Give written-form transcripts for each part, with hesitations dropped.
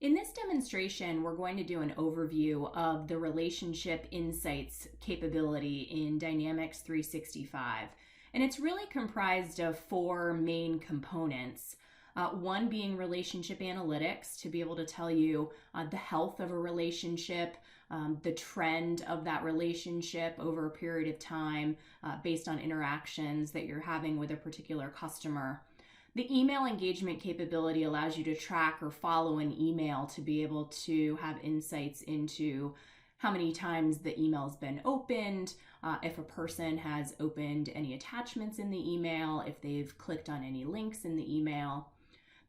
In this demonstration, we're going to do an overview of the Relationship Insights capability in Dynamics 365. And it's really comprised of four main components. One being relationship analytics, to be able to tell you the health of a relationship, the trend of that relationship over a period of time based on interactions that you're having with a particular customer. The email engagement capability allows you to track or follow an email to be able to have insights into how many times the email's been opened, if a person has opened any attachments in the email, if they've clicked on any links in the email.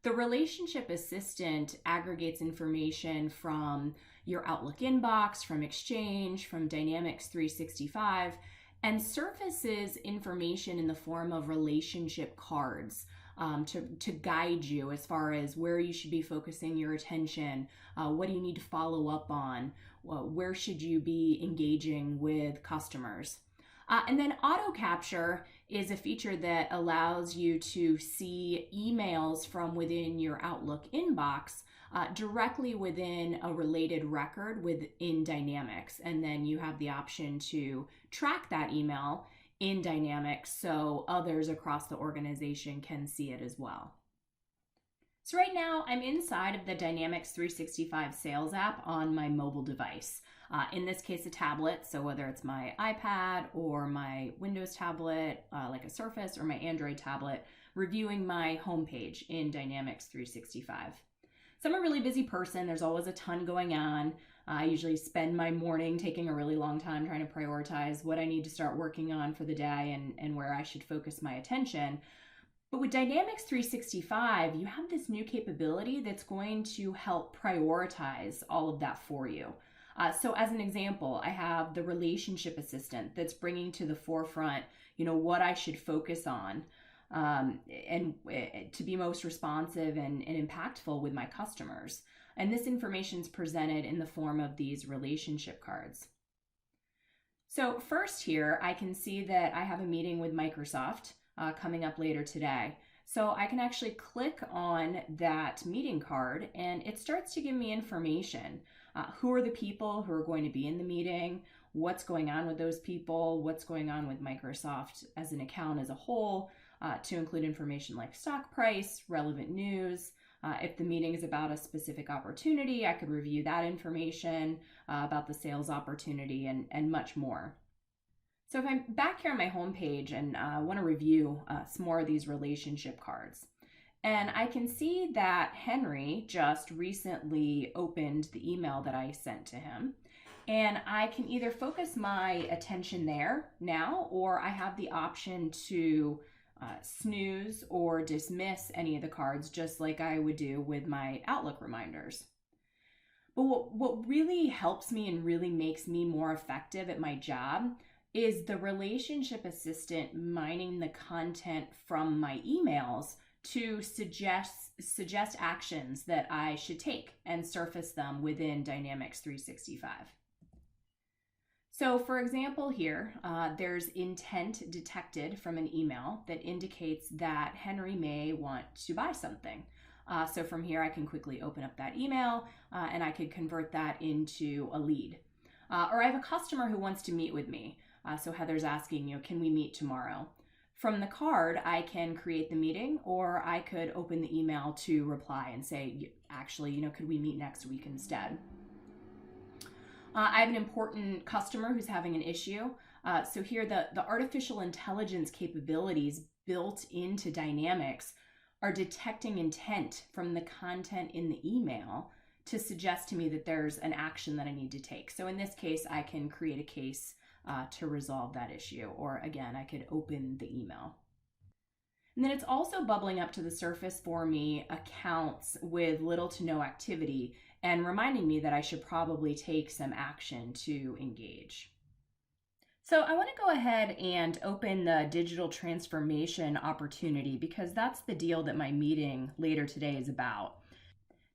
The Relationship Assistant aggregates information from your Outlook inbox, from Exchange, from Dynamics 365, and surfaces information in the form of relationship cards to guide you as far as where you should be focusing your attention, what do you need to follow up on, where should you be engaging with customers. And then auto capture is a feature that allows you to see emails from within your Outlook inbox directly within a related record within Dynamics. And then you have the option to track that email in Dynamics so others across the organization can see it as well. So right now I'm inside of the Dynamics 365 Sales app on my mobile device. In this case, a tablet. So whether it's my iPad or my Windows tablet, like a Surface, or my Android tablet, reviewing my homepage in Dynamics 365. So I'm a really busy person. There's always a ton going on. I usually spend my morning taking a really long time trying to prioritize what I need to start working on for the day and where I should focus my attention. But with Dynamics 365, you have this new capability that's going to help prioritize all of that for you. So as an example, I have the Relationship Assistant that's bringing to the forefront, what I should focus on and to be most responsive and impactful with my customers. And this information is presented in the form of these relationship cards. So first here, I can see that I have a meeting with Microsoft coming up later today. So I can actually click on that meeting card and it starts to give me information. Who are the people who are going to be in the meeting? What's going on with those people? What's going on with Microsoft as an account as a whole, to include information like stock price, relevant news. If the meeting is about a specific opportunity, I could review that information about the sales opportunity and much more. So if I'm back here on my homepage and want to review some more of these relationship cards, and I can see that Henry just recently opened the email that I sent to him. And I can either focus my attention there now, or I have the option to snooze or dismiss any of the cards, just like I would do with my Outlook reminders. But what really helps me and really makes me more effective at my job is the Relationship Assistant mining the content from my emails to suggest actions that I should take and surface them within Dynamics 365. So for example here, there's intent detected from an email that indicates that Henry may want to buy something. So from here, I can quickly open up that email and I could convert that into a lead. Or I have a customer who wants to meet with me. So Heather's asking, can we meet tomorrow? From the card, I can create the meeting, or I could open the email to reply and say, actually, could we meet next week instead? I have an important customer who's having an issue. So here, the artificial intelligence capabilities built into Dynamics are detecting intent from the content in the email to suggest to me that there's an action that I need to take. So in this case, I can create a case to resolve that issue. Or again, I could open the email. And then it's also bubbling up to the surface for me accounts with little to no activity and reminding me that I should probably take some action to engage. So I want to go ahead and open the digital transformation opportunity because that's the deal that my meeting later today is about.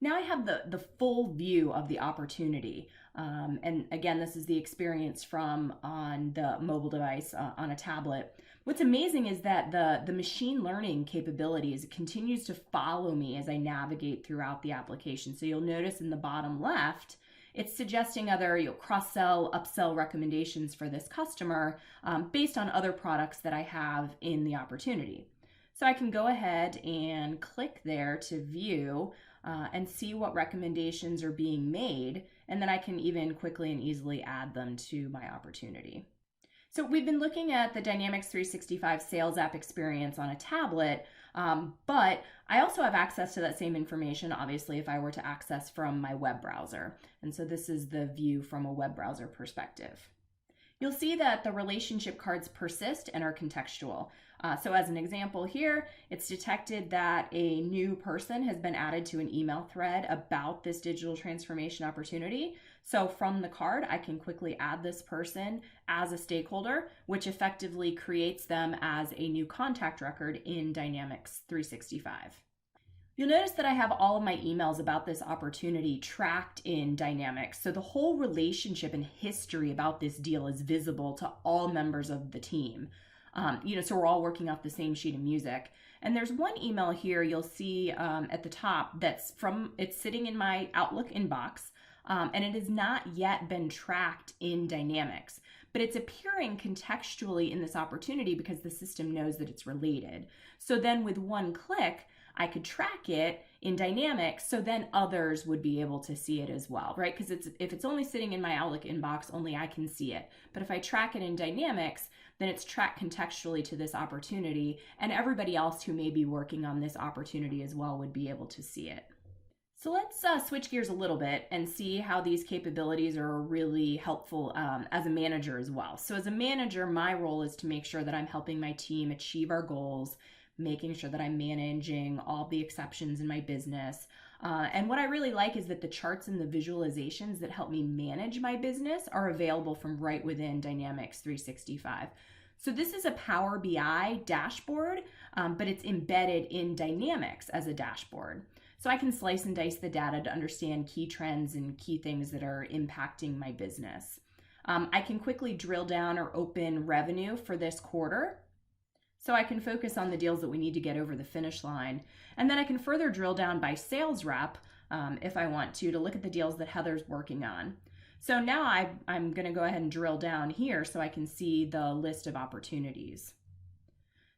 Now I have the full view of the opportunity. And again, this is the experience from on the mobile device on a tablet. What's amazing is that the machine learning capabilities continues to follow me as I navigate throughout the application. So you'll notice in the bottom left, it's suggesting other cross-sell, upsell recommendations for this customer based on other products that I have in the opportunity. So I can go ahead and click there to view and see what recommendations are being made, and then I can even quickly and easily add them to my opportunity. So we've been looking at the Dynamics 365 sales app experience on a tablet, but I also have access to that same information, obviously, if I were to access from my web browser. And so this is the view from a web browser perspective. You'll see that the relationship cards persist and are contextual. So as an example here, it's detected that a new person has been added to an email thread about this digital transformation opportunity. So from the card, I can quickly add this person as a stakeholder, which effectively creates them as a new contact record in Dynamics 365. You'll notice that I have all of my emails about this opportunity tracked in Dynamics. So the whole relationship and history about this deal is visible to all members of the team. So we're all working off the same sheet of music. And there's one email here you'll see at the top it's sitting in my Outlook inbox, and it has not yet been tracked in Dynamics, but it's appearing contextually in this opportunity because the system knows that it's related. So then with one click, I could track it in Dynamics, so then others would be able to see it as well, right? Because if it's only sitting in my Outlook inbox, only I can see it. But if I track it in Dynamics, then it's tracked contextually to this opportunity, and everybody else who may be working on this opportunity as well would be able to see it. So let's switch gears a little bit and see how these capabilities are really helpful as a manager as well. So as a manager, my role is to make sure that I'm helping my team achieve our goals, making sure that I'm managing all the exceptions in my business. And what I really like is that the charts and the visualizations that help me manage my business are available from right within Dynamics 365. So this is a Power BI dashboard, but it's embedded in Dynamics as a dashboard. So I can slice and dice the data to understand key trends and key things that are impacting my business. I can quickly drill down or open revenue for this quarter, so I can focus on the deals that we need to get over the finish line. And then I can further drill down by sales rep if I want to look at the deals that Heather's working on. So now I'm going to go ahead and drill down here so I can see the list of opportunities.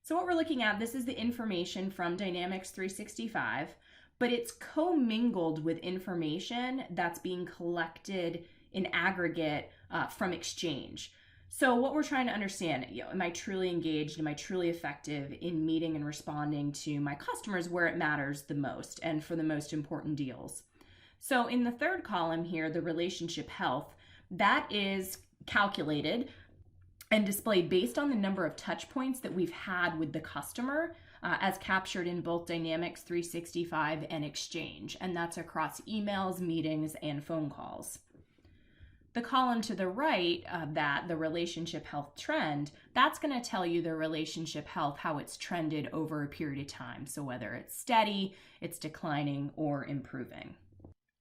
So what we're looking at, this is the information from Dynamics 365, but it's commingled with information that's being collected in aggregate from Exchange. So what we're trying to understand, am I truly engaged? Am I truly effective in meeting and responding to my customers where it matters the most and for the most important deals? So in the third column here, the relationship health, that is calculated and displayed based on the number of touch points that we've had with the customer as captured in both Dynamics 365 and Exchange. And that's across emails, meetings, and phone calls. The column to the right of that, the relationship health trend, that's going to tell you the relationship health, how it's trended over a period of time. So whether it's steady, it's declining, or improving.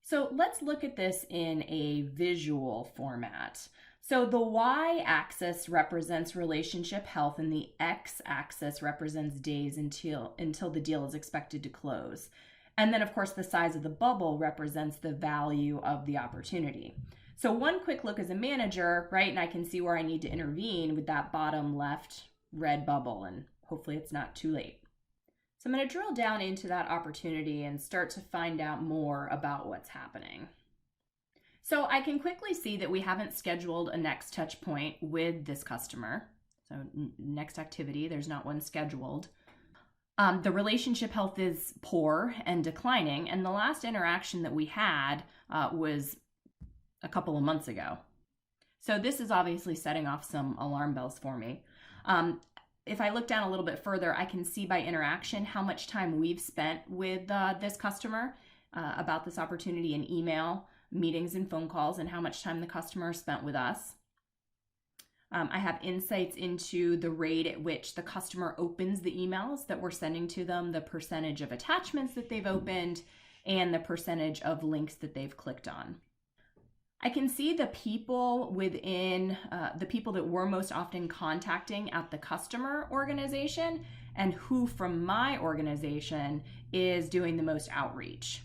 So let's look at this in a visual format. So the y-axis represents relationship health and the x-axis represents days until the deal is expected to close. And then of course the size of the bubble represents the value of the opportunity. So one quick look as a manager, right, and I can see where I need to intervene with that bottom left red bubble, and hopefully it's not too late. So I'm going to drill down into that opportunity and start to find out more about what's happening. So I can quickly see that we haven't scheduled a next touch point with this customer. So next activity, there's not one scheduled. The relationship health is poor and declining, and the last interaction that we had was a couple of months ago. So this is obviously setting off some alarm bells for me. If I look down a little bit further, I can see by interaction how much time we've spent with this customer about this opportunity in email, meetings, and phone calls, and how much time the customer spent with us. I have insights into the rate at which the customer opens the emails that we're sending to them, the percentage of attachments that they've opened, and the percentage of links that they've clicked on. I can see the people within the people that we're most often contacting at the customer organization and who from my organization is doing the most outreach.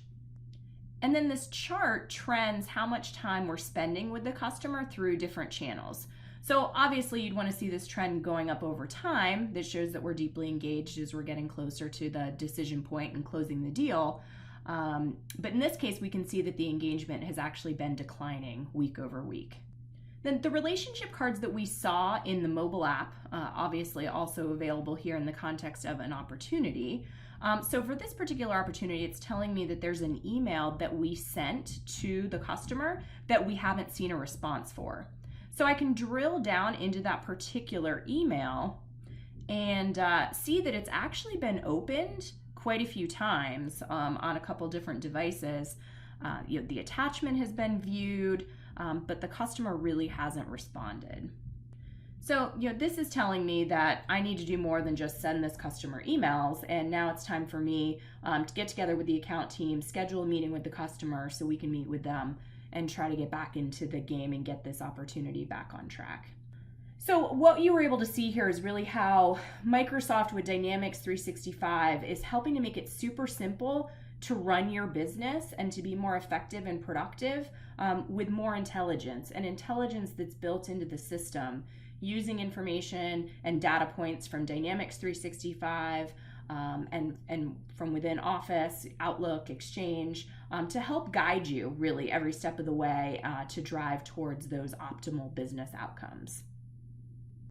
And then this chart trends how much time we're spending with the customer through different channels. So obviously you'd want to see this trend going up over time. This shows that we're deeply engaged as we're getting closer to the decision point and closing the deal. But in this case, we can see that the engagement has actually been declining week over week. Then the relationship cards that we saw in the mobile app, obviously also available here in the context of an opportunity. So for this particular opportunity, it's telling me that there's an email that we sent to the customer that we haven't seen a response for. So I can drill down into that particular email and see that it's actually been opened quite a few times on a couple different devices. The attachment has been viewed, but the customer really hasn't responded. So, this is telling me that I need to do more than just send this customer emails, and now it's time for me to get together with the account team, schedule a meeting with the customer so we can meet with them and try to get back into the game and get this opportunity back on track. So what you were able to see here is really how Microsoft with Dynamics 365 is helping to make it super simple to run your business and to be more effective and productive with more intelligence, and intelligence that's built into the system using information and data points from Dynamics 365 and from within Office, Outlook, Exchange to help guide you really every step of the way to drive towards those optimal business outcomes.